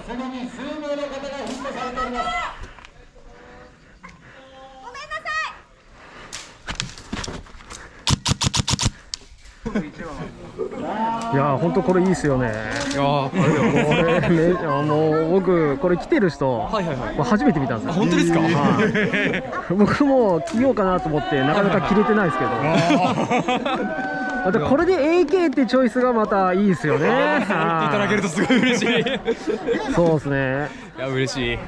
すでに数名の方がヒットされております。いやー本当これいいですよね。いやー、これもう僕これ来てる人、はいはいはい。まあ初めて見たんですよ。本当ですか？はい僕も着ようかなと思ってなかなか着れてないですけど。またこれで AK ってチョイスがまたいいですよね。そう言っていただけるとすごい嬉しい。そうですね。いや嬉しい。